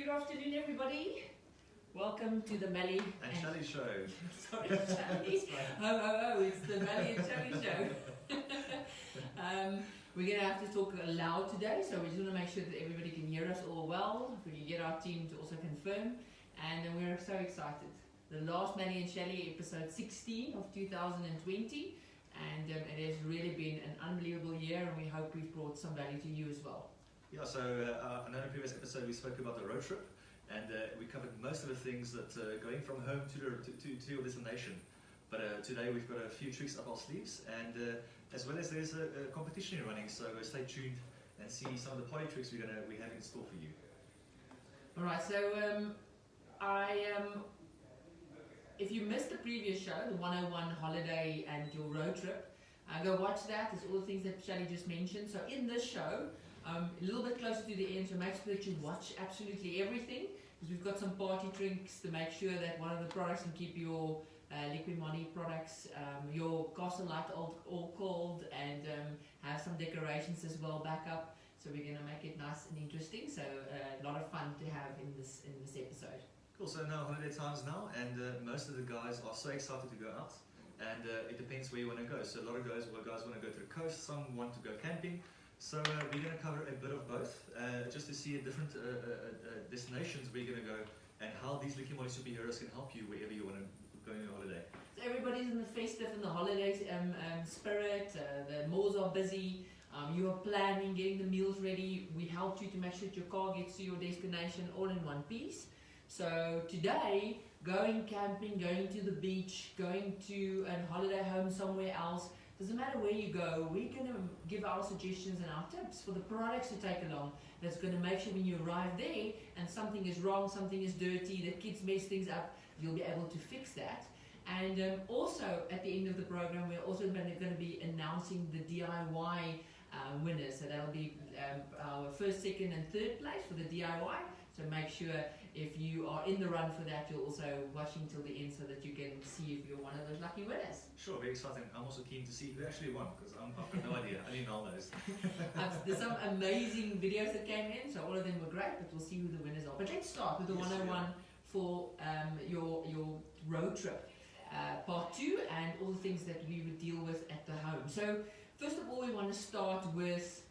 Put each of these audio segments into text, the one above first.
Good afternoon, everybody. Welcome to the Melly and Shally show. Sorry, Shally. Oh, it's the Melly and Shally show. We're going to have to talk loud today, so we just want to make sure that everybody can hear us all well. If we can get our team to also confirm. And we're so excited. The last Melly and Shally, episode 16 of 2020. And it has really been an unbelievable year, and we hope we've brought some value to you as well. Yeah, so in a previous episode we spoke about the road trip, and we covered most of the things that going from home to your destination. But today we've got a few tricks up our sleeves, and as well as there's a competition running, so stay tuned and see some of the party tricks we have in store for you. Alright, so if you missed the previous show, the 101 holiday and your road trip, go watch that. There's all the things that Shally just mentioned. So in this show, a little bit closer to the end, so make sure that you watch absolutely everything, because we've got some party tricks to make sure that one of the products can keep your Liqui Moly products, your castle light all cold, and have some decorations as well back up. So we're going to make it nice and interesting. So a lot of fun to have in this episode. Cool. So now holiday times now, and most of the guys are so excited to go out, and it depends where you want to go. So a lot of guys want to go to the coast, some want to go camping. So we're going to cover a bit of both, just to see different destinations where you're going to go, and how these Liqui Moly superheroes can help you wherever you want to go on your holiday. So everybody's in the festive and the holidays spirit. The malls are busy. You are planning, getting the meals ready. We helped you to make sure that your car gets to your destination all in one piece. So today, going camping, going to the beach, going to a holiday home somewhere else, doesn't matter where you go, we're going to give our suggestions and our tips for the products to take along. That's going to make sure when you arrive there and something is wrong, something is dirty, the kids mess things up, you'll be able to fix that. And also at the end of the program, we're also going to be announcing the DIY winners. So that'll be our first, second and third place for the DIY. So make sure if you are in the run for that, you're also watching till the end so that you can see if you're one of those lucky winners. Sure, very exciting. I'm also keen to see who actually won, because I've got no idea. I didn't know those. There's some amazing videos that came in, so all of them were great, but we'll see who the winners are. But let's start with the 101 for your road trip, part 2, and all the things that we would deal with at the home. So first of all, we want to start with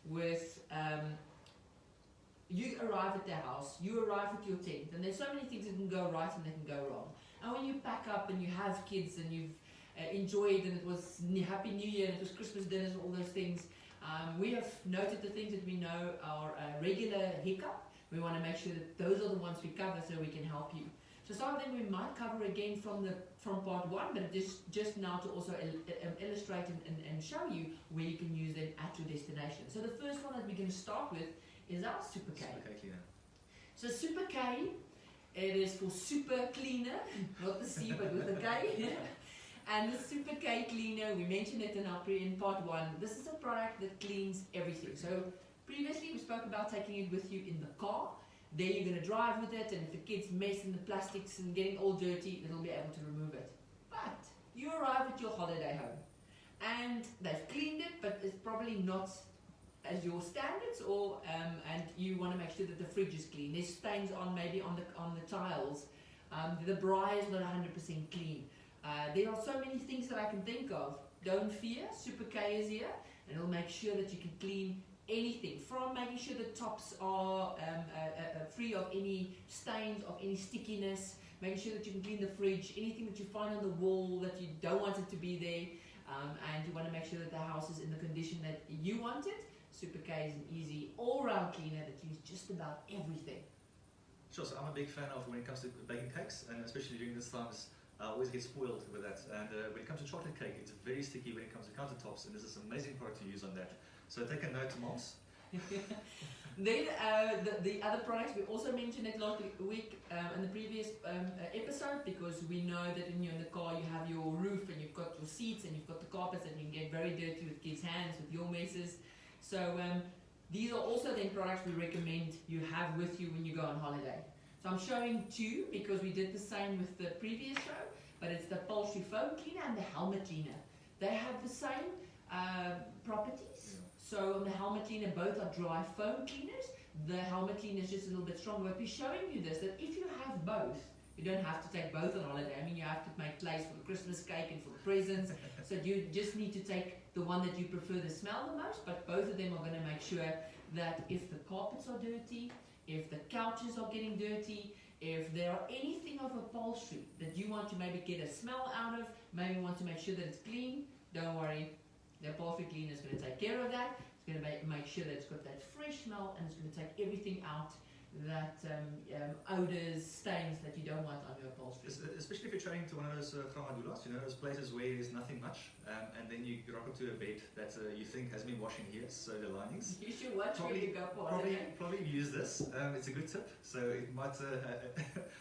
you arrive at the house, you arrive at your tent, and there's so many things that can go right and that can go wrong. And when you pack up and you have kids and you've enjoyed, and it was Happy New Year and it was Christmas dinners and all those things, we have noted the things that we know are a regular hiccup. We want to make sure that those are the ones we cover so we can help you. So some of them we might cover again from part 1, but just now to also illustrate and show you where you can use them at your destination. So the first one that we're going to start with is our Super K. Super K cleaner. So Super K, it is for super cleaner, not the C but with a K. And the Super K cleaner, we mentioned it in part 1. This is a product that cleans everything. So previously we spoke about taking it with you in the car. There you're going to drive with it, and if the kids mess in the plastics and getting all dirty, it'll be able to remove it. But you arrive at your holiday home, and they've cleaned it, but it's probably not as your standards, or and you want to make sure that the fridge is clean. There's stains maybe on the tiles. The braai is not 100% clean. There are so many things that I can think of. Don't fear, Super K is here, and it'll make sure that you can clean anything, from making sure the tops are free of any stains, of any stickiness, making sure that you can clean the fridge, anything that you find on the wall that you don't want it to be there, and you want to make sure that the house is in the condition that you want it. Super K is an easy all-round cleaner that cleans just about everything. Sure, so I'm a big fan of when it comes to baking cakes, and especially during this times, I always get spoiled with that. And when it comes to chocolate cake, it's very sticky when it comes to countertops, and there's this amazing product to use on that. So take a note, moms. Then the other products, we also mentioned it last week in the previous episode, because we know that when you're in the car you have your roof and you've got your seats and you've got the carpets, and you can get very dirty with kids' hands, with your messes. So these are also then products we recommend you have with you when you go on holiday. So I'm showing 2 because we did the same with the previous show, but it's the upholstery foam cleaner and the helmet cleaner. They have the same properties. So on the helmet cleaner, both are dry foam cleaners. The helmet cleaner is just a little bit stronger. But we're showing you this, that if you have both, you don't have to take both on holiday. I mean, you have to make place for the Christmas cake and for the presents. So you just need to take the one that you prefer the smell the most, but both of them are going to make sure that if the carpets are dirty, if the couches are getting dirty, if there are anything of upholstery that you want to maybe get a smell out of, maybe want to make sure that it's clean, don't worry. The upholstery cleaner is going to take care of that. It's going to make sure that it's got that fresh smell, and it's going to take everything out that odors, stains that you don't want on your upholstery. Especially if you're traveling to one of those gramadulas, you know, those places where there's nothing much, and then you rock up to a bed that you think has been washing here, so the linings. You should watch where you go for Probably use this. It's a good tip, so it might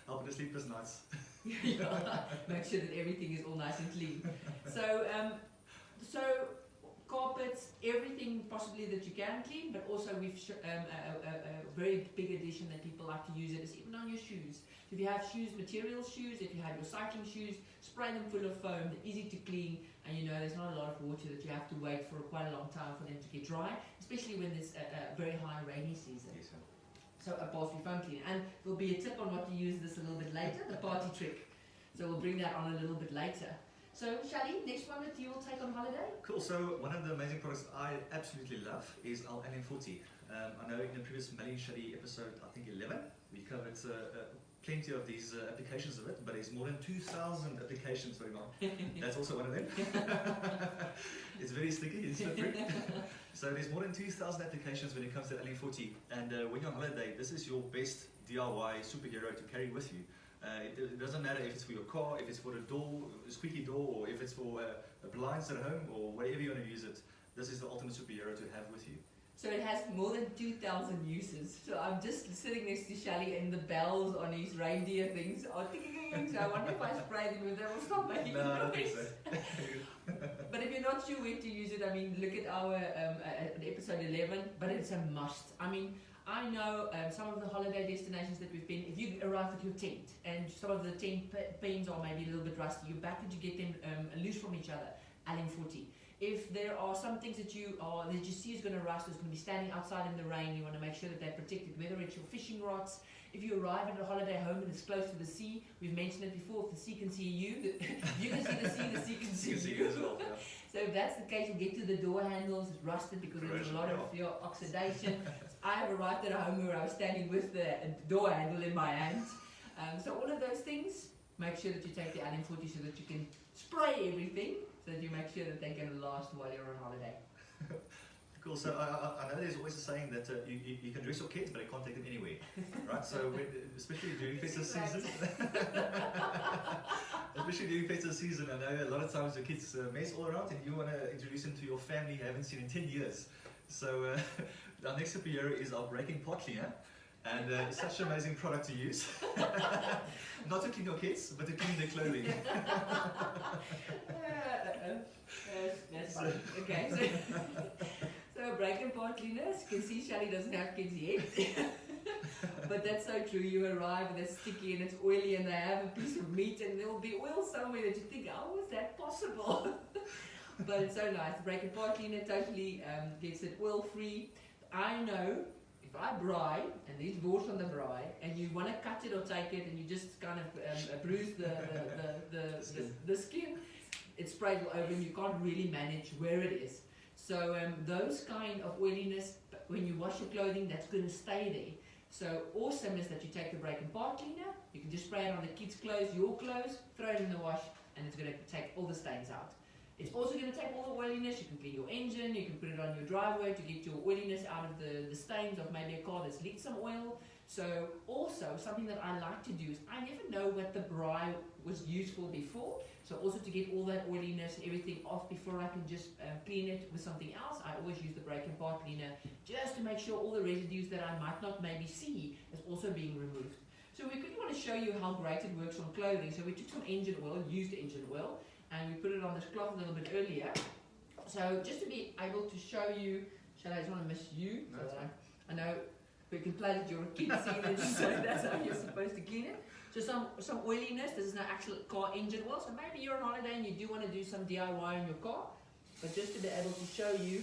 help with the sleepless nights. Yeah, make sure that everything is all nice and clean. So carpets, everything possibly that you can clean, but also we've a very big addition that people like to use it is even on your shoes. So if you have shoes, material shoes, if you have your cycling shoes, spray them full of foam, they're easy to clean, and you know there's not a lot of water that you have to wait for quite a long time for them to get dry, especially when there's a very high rainy season. Yes, sir. So upholstery foam cleaner. And there'll be a tip on what to use this a little bit later, the party trick. So we'll bring that on a little bit later. So, Shally, next one that you will take on holiday? Cool, so one of the amazing products I absolutely love is our LM40. I know in the previous Melly Shally episode, I think 11, we covered plenty of these applications of it, but there's more than 2,000 applications going on. That's also one of them. It's very sticky, it's slippery. So there's more than 2,000 applications when it comes to LM40, and when you're on holiday, this is your best DIY superhero to carry with you. It doesn't matter if it's for your car, if it's for a door, a squeaky door, or if it's for blinds at home, or whatever you want to use it. This is the ultimate superhero to have with you. So it has more than 2,000 uses. So I'm just sitting next to Shally, and the bells on his reindeer things are ticking. So I wonder if I spray them, if they will stop making noise. I don't think so. But if you're not sure where to use it, I mean, look at our episode 11. But it's a must. I mean, I know some of the holiday destinations that we've been, if you arrive at your tent and some of the tent pins are maybe a little bit rusty, you're back to get them loose from each other, LM40. If there are some things that you see is going to rust, it's going to be standing outside in the rain, you want to make sure that they're protected, whether it's your fishing rods. If you arrive at a holiday home and it's close to the sea, we've mentioned it before, if the sea can see you, you can see the sea can see you. As well, yeah. So if that's the case, you'll get to the door handles, it's rusted because there's a lot of oxidation. I have arrived at a home where I was standing with the door handle in my hand. So all of those things, make sure that you take the LM40 so that you can spray everything, so that you make sure that they're going to last while you're on holiday. Cool, so I know there's always a saying that you can dress your kids, but you can't take them anywhere, right? So especially during festive season, I know a lot of times your kids mess all around and you want to introduce them to your family you haven't seen in 10 years. So our next superhero is our breaking pot cleaner, and it's such an amazing product to use. Not to clean your kids, but to clean their clothing. That's fine. Okay, so breaking pot cleaners, you can see Shally doesn't have kids yet. But that's so true. You arrive and it's sticky and it's oily and they have a piece of meat and there will be oil somewhere that you think, how is that possible? But it's so nice. The breaking pot cleaner totally gets it oil free. I know if I braai and there's wors on the braai and you want to cut it or take it and you just kind of bruise the skin, it sprays all over and you can't really manage where it is. So those kind of oiliness, when you wash your clothing, that's going to stay there. So awesome is that you take the break and part cleaner, you can just spray it on the kids' clothes, your clothes, throw it in the wash, and it's going to take all the stains out. It's also going to take all the oiliness. You can clean your engine, you can put it on your driveway to get your oiliness out of the stains of maybe a car that's leaked some oil. So also something that I like to do is I never know what the braai was used for before. So also to get all that oiliness and everything off before I can just clean it with something else, I always use the break and part cleaner just to make sure all the residues that I might not maybe see is also being removed. So we quickly want to show you how great it works on clothing. So we took some engine oil, used engine oil, and we put it on this cloth a little bit earlier. So just to be able to show you, Shally, I just want to miss you. No, So I know we can play that you're a kid seeing it, so that's how you're supposed to clean it. So some oiliness, this is no actual car engine oil, so maybe you're on holiday and you do want to do some DIY in your car, but just to be able to show you.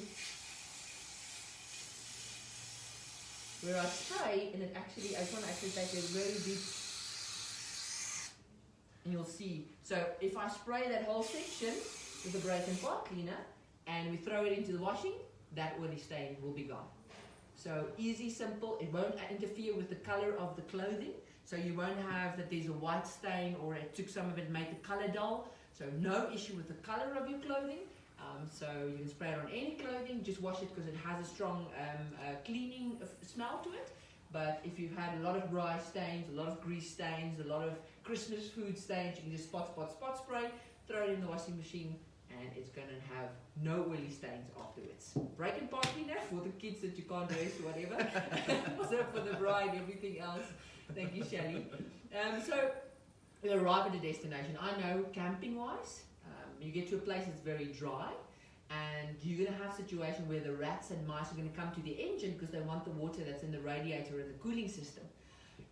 where I spray and it actually, I just want to actually take a really deep, and you'll see. So if I spray that whole section with a break and part cleaner and we throw it into the washing, that oily stain will be gone. So easy, simple, it won't interfere with the color of the clothing. So you won't have that there's a white stain or it took some of it and made the color dull. So no issue with the color of your clothing. So you can spray it on any clothing, just wash it because it has a strong cleaning smell to it. But if you've had a lot of rye stains, a lot of grease stains, a lot of Christmas food stains, you can just spot spray, throw it in the washing machine, and it's going to have no oily stains afterwards. Break and part cleaner for the kids that you can't dress or whatever. So for the bride, everything else. Thank you, Shally. So we arrive at a destination. I know camping-wise, you get to a place that's very dry, and you're going to have a situation where the rats and mice are going to come to the engine because they want the water that's in the radiator and the cooling system.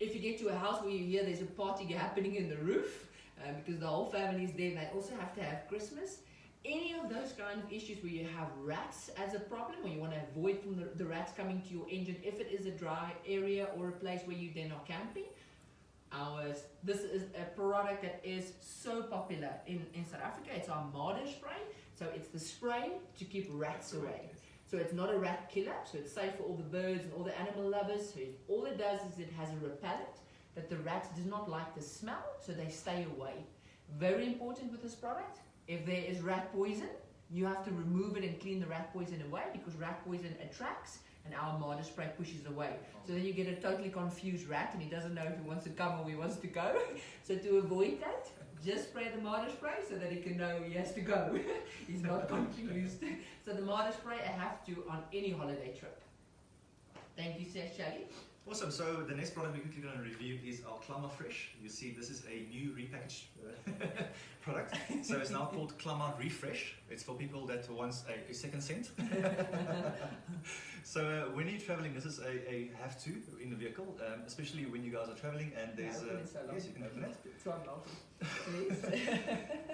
If you get to a house where you hear there's a party happening in the roof, because the whole family is there and they also have to have Christmas, any of those kind of issues where you have rats as a problem, or you want to avoid from the rats coming to your engine, if it is a dry area or a place where you then are camping, this is a product that is so popular in South Africa. It's our Marder spray. So it's the spray to keep rats away. So it's not a rat killer, so it's safe for all the birds and all the animal lovers. So all it does is it has a repellent that the rats do not like the smell, so they stay away. Very important with this product. If there is rat poison, you have to remove it and clean the rat poison away, because rat poison attracts and our Marder spray pushes away. So then you get a totally confused rat and he doesn't know if he wants to come or he wants to go. So to avoid that, just spray the Marder spray so that he can know he has to go. He's not confused. So the Marder spray I have to on any holiday trip. Thank you, Shally. Awesome. So the next product we're quickly going to review is our Klima Fresh. You see, this is a new repackaged product. So it's now called Klima Refresh. It's for people that want a second scent. So when you're traveling, this is a have-to in the vehicle, especially when you guys are traveling and there's... yes, you can open it. So I'm Please.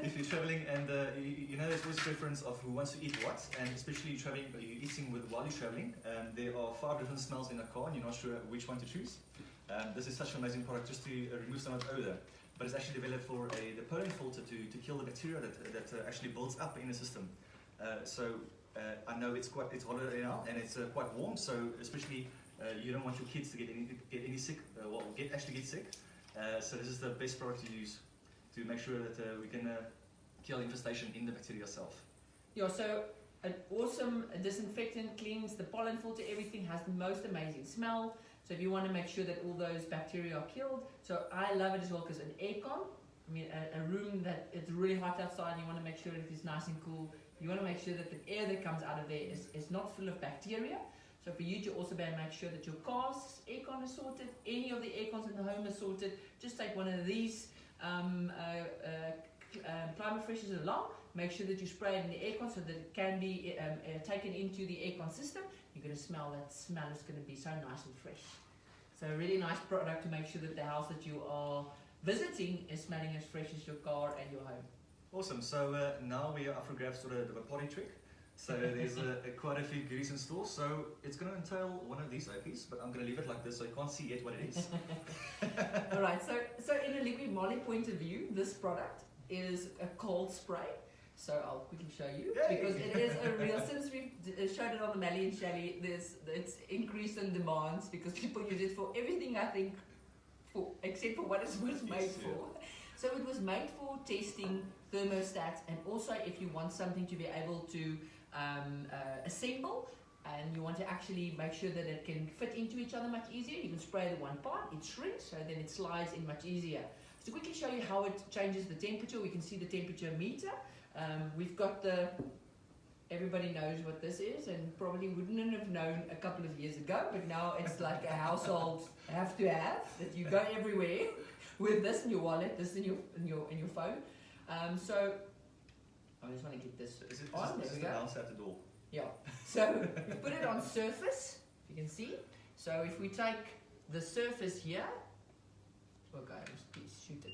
If you're traveling and you know there's always preference of who wants to eat what, and especially traveling, you're eating while you're traveling, there are 5 different smells in a car and you're not sure which one to choose. This is such an amazing product just to remove some of the odor, but it's actually developed for the pollen filter to kill the bacteria that actually builds up in the system. I know it's holiday now and it's quite warm, so especially you don't want your kids to get any sick, actually get sick. So this is the best product to use to make sure that we can kill infestation in the bacteria itself. Yeah, so an awesome disinfectant, cleans the pollen filter, everything has the most amazing smell. So if you want to make sure that all those bacteria are killed, so I love it as well because an aircon, I mean a room that it's really hot outside and you want to make sure that it's nice and cool. You want to make sure that the air that comes out of there is not full of bacteria. So for you to also be able to make sure that your car's aircon is sorted, any of the aircons in the home is sorted, just take one of these Klima Freshes along, make sure that you spray it in the aircon so that it can be taken into the aircon system. You're going to smell that smell, is going to be so nice and fresh. So a really nice product to make sure that the house that you are visiting is smelling as fresh as your car and your home. Awesome. So now we are up for grabs for the potty trick. So there's quite a few goodies in store. So it's going to entail one of these OPs, but I'm going to leave it like this so you can't see yet what it is. Alright, so in a Liqui Moly point of view, this product is a cold spray. So I'll quickly show you. Yay! Because it is a real, since we've showed it on the Melly Shally, it's increased in demands because people use it for everything, I think, except for what it was made for. So it was made for testing thermostats, and also if you want something to be able to assemble and you want to actually make sure that it can fit into each other much easier, you can spray the one part, it shrinks, so then it slides in much easier. So to quickly show you how it changes the temperature, we can see the temperature meter. We've got everybody knows what this is and probably wouldn't have known a couple of years ago, but now it's like a household have that you go everywhere with this in your wallet, this in your phone. So I just want to get this on. This is the house at the door. Yeah. So we put it on surface, you can see. So if we take the surface here, okay, please shoot it.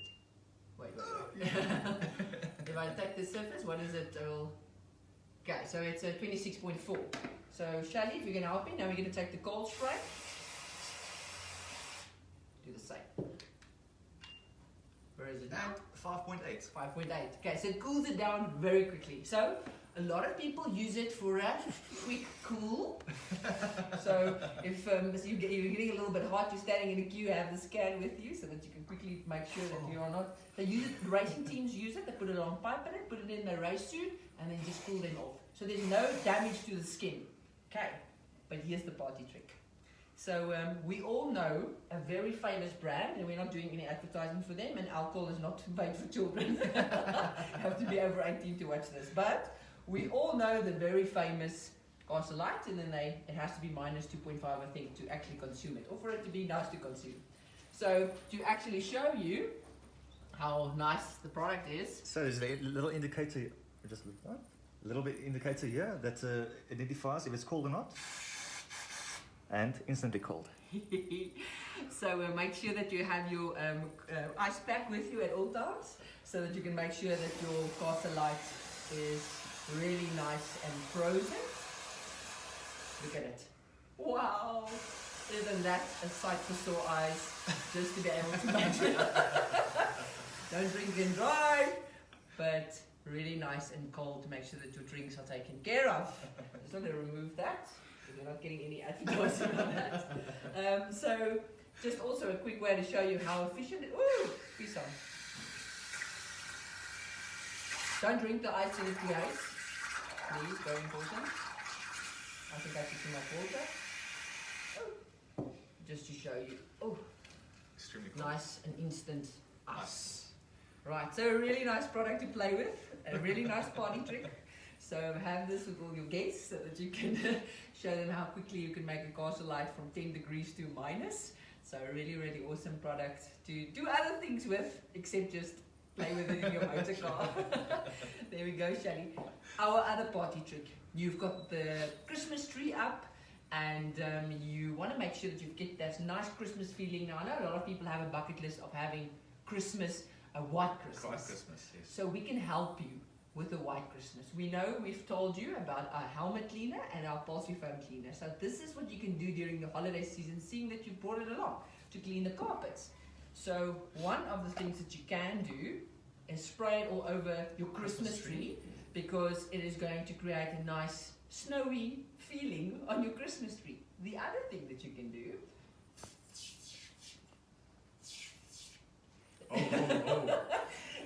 Wait. If I take the surface, what is it? Okay, so it's a 26.4. So Shally, if you can help me, now we're going to take the cold spray. the same. Where is it now? 5.8. 5.8. Okay, so it cools it down very quickly. So a lot of people use it for a quick cool. So if you're getting a little bit hot, you're standing in a queue, have the can with you so that you can quickly make sure that you are not. They use it. Racing teams use it. They put a long pipe in it, put it in their race suit, and then just cool them off. So there's no damage to the skin. Okay, but here's the party trick. So we all know a very famous brand, and we're not doing any advertising for them, and alcohol is not made for children. You have to be over 18 to watch this. But we all know the very famous Castle Light, and then it has to be minus 2.5, I think, to actually consume it, or for it to be nice to consume. So to actually show you how nice the product is. So there's a little indicator, just look that. A little bit indicator here that identifies if it's cold or not. And instantly cold. So make sure that you have your ice pack with you at all times, so that you can make sure that your Castle Light is really nice and frozen. Look at it. Wow! Isn't that a sight for sore eyes? Just to be able to make sure. Don't drink and drive, but really nice and cold to make sure that your drinks are taken care of. I just want to remove that. You're not getting any advertising on that. So, just also a quick way to show you how efficient it is. Ooh, peace on. Don't drink the ice in its ice. Please, very important. I think I took too much water. Oh. Just to show you. Oh, extremely cold. Nice and instant ice. Right, so a really nice product to play with. A really nice party trick. So have this with all your guests so that you can show them how quickly you can make a Castle Light from 10 degrees to minus. So a really, really awesome product to do other things with, except just play with it in your motor car. There we go, Shally. Our other party trick. You've got the Christmas tree up, and you want to make sure that you get that nice Christmas feeling. Now, I know a lot of people have a bucket list of having Christmas, a white Christmas. White Christmas, yes. So we can help you with a white Christmas. We know we've told you about our helmet cleaner and our upholstery foam cleaner. So this is what you can do during the holiday season, seeing that you brought it along to clean the carpets. So one of the things that you can do is spray it all over your Christmas tree, because it is going to create a nice snowy feeling on your Christmas tree. The other thing that you can do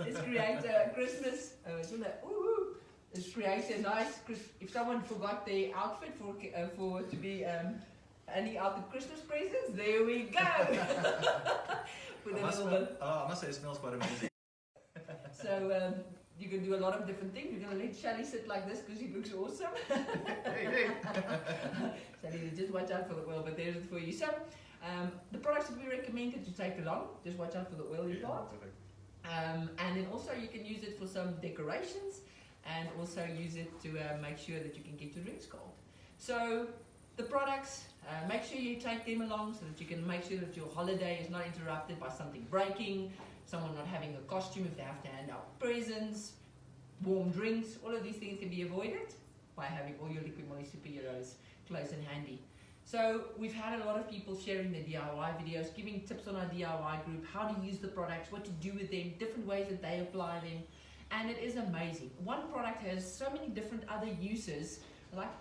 is create a Christmas, is create a nice, if someone forgot their outfit for to be handing out the Christmas presents, there we go. I must say it smells quite amazing. So you can do a lot of different things. We're going to let Shally sit like this because she looks awesome. Hey. Shally, just watch out for the oil, but there's it for you. So the products that we recommend that you take along, just watch out for the oily part. And then also you can use it for some decorations, and also use it to make sure that you can get your drinks cold. So the products, make sure you take them along so that you can make sure that your holiday is not interrupted by something breaking, someone not having a costume if they have to hand out presents, warm drinks. All of these things can be avoided by having all your Liqui Moly superheroes close and handy. So we've had a lot of people sharing their DIY videos, giving tips on our DIY group, how to use the products, what to do with them, different ways that they apply them, and it is amazing. One product has so many different other uses, like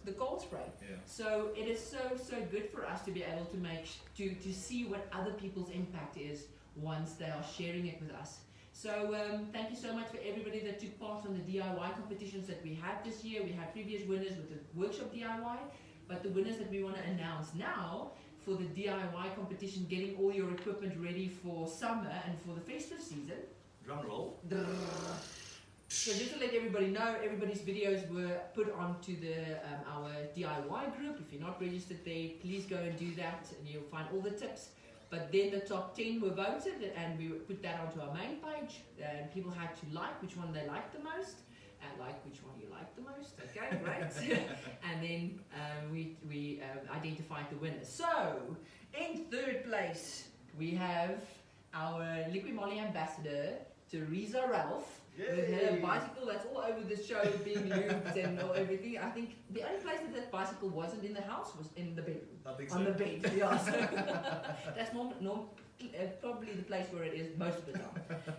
the cold spray. Yeah. So it is so good for us to be able to to see what other people's impact is once they are sharing it with us. So thank you so much for everybody that took part on the DIY competitions that we had this year. We had previous winners with the workshop DIY, but the winners that we want to announce now for the DIY competition, getting all your equipment ready for summer and for the festive season. Drum roll. So just to let everybody know, everybody's videos were put onto our DIY group. If you're not registered there, please go and do that, and you'll find all the tips. But then the top 10 were voted, and we put that onto our main page, and people had to like which one they liked the most, and like which one you liked the most. Okay, great. And then we identified the winners. So in third place we have our Liqui Moly ambassador, Teresa Ralph. With her bicycle that's all over the show, being lubed and all everything. I think the only place that bicycle wasn't in the house was in the bedroom. I think so. On the bed, yeah. So that's more probably the place where it is most of the time.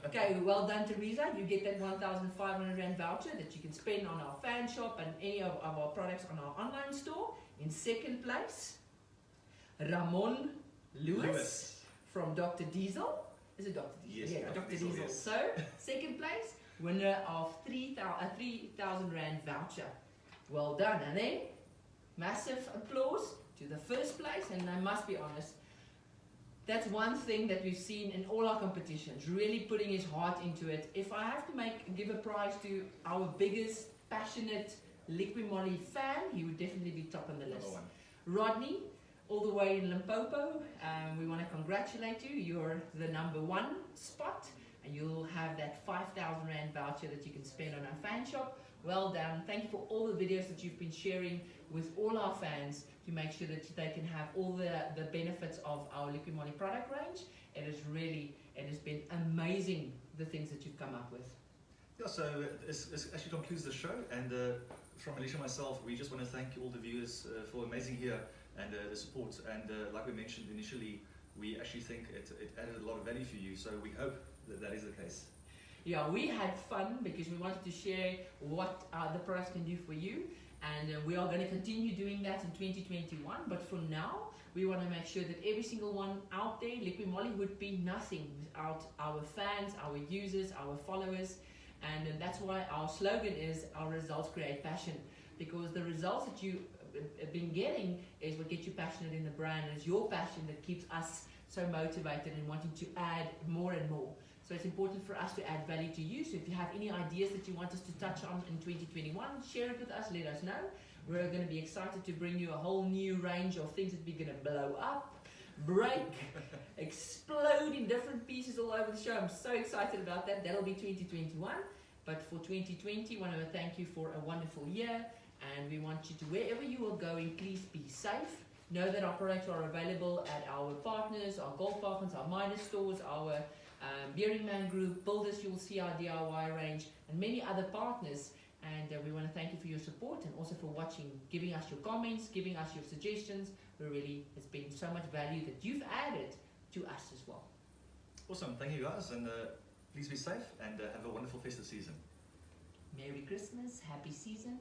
Okay, well done Teresa. You get that 1,500 Rand voucher that you can spend on our fan shop and any of our products on our online store. In second place, Ramon Lewis from Dr. Diesel. Is it Dr. Diesel? Yes, yeah, Dr. Diesel, Diesel. yes. So, second place, winner of a 3,000 Rand voucher. Well done. And then, massive applause to the first place. And I must be honest, that's one thing that we've seen in all our competitions, really putting his heart into it. If I have to give a prize to our biggest, passionate Liqui Moly fan, he would definitely be top on the list. Rodney, all the way in Limpopo, we want to congratulate you. You're the #1 spot, and you'll have that 5,000 Rand voucher that you can spend on our fan shop. Well done. Thank you for all the videos that you've been sharing with all our fans to make sure that they can have all the benefits of our Liqui Moly product range. It has been amazing, the things that you've come up with. Yeah, so it actually concludes the show, and from Alicia and myself, we just want to thank all the viewers for amazing here and the support. And like we mentioned initially, we actually think it added a lot of value for you, so we hope that is the case. Yeah, we had fun because we wanted to share what the products can do for you, and we are going to continue doing that in 2021. But for now, we want to make sure that every single one out there, Liqui Moly would be nothing without our fans, our users, our followers. And that's why our slogan is our results create passion, because the results that you have been getting is what gets you passionate in the brand. It's your passion that keeps us so motivated and wanting to add more and more. So it's important for us to add value to you. So if you have any ideas that you want us to touch on in 2021, share it with us, let us know. We're going to be excited to bring you a whole new range of things that we're going to blow up, break, explode in different pieces all over the show. I'm so excited about that. That'll be 2021. But for 2020, I want to thank you for a wonderful year. And we want you to, wherever you are going, please be safe. Know that our products are available at our partners, our gold partners, our minor stores, our Bearing Man Group, Builders, you'll see our DIY range, and many other partners. And we want to thank you for your support and also for watching, giving us your comments, giving us your suggestions. It's been so much value that you've added to us as well. Awesome, thank you guys, and please be safe and have a wonderful festive season. Merry Christmas, happy season.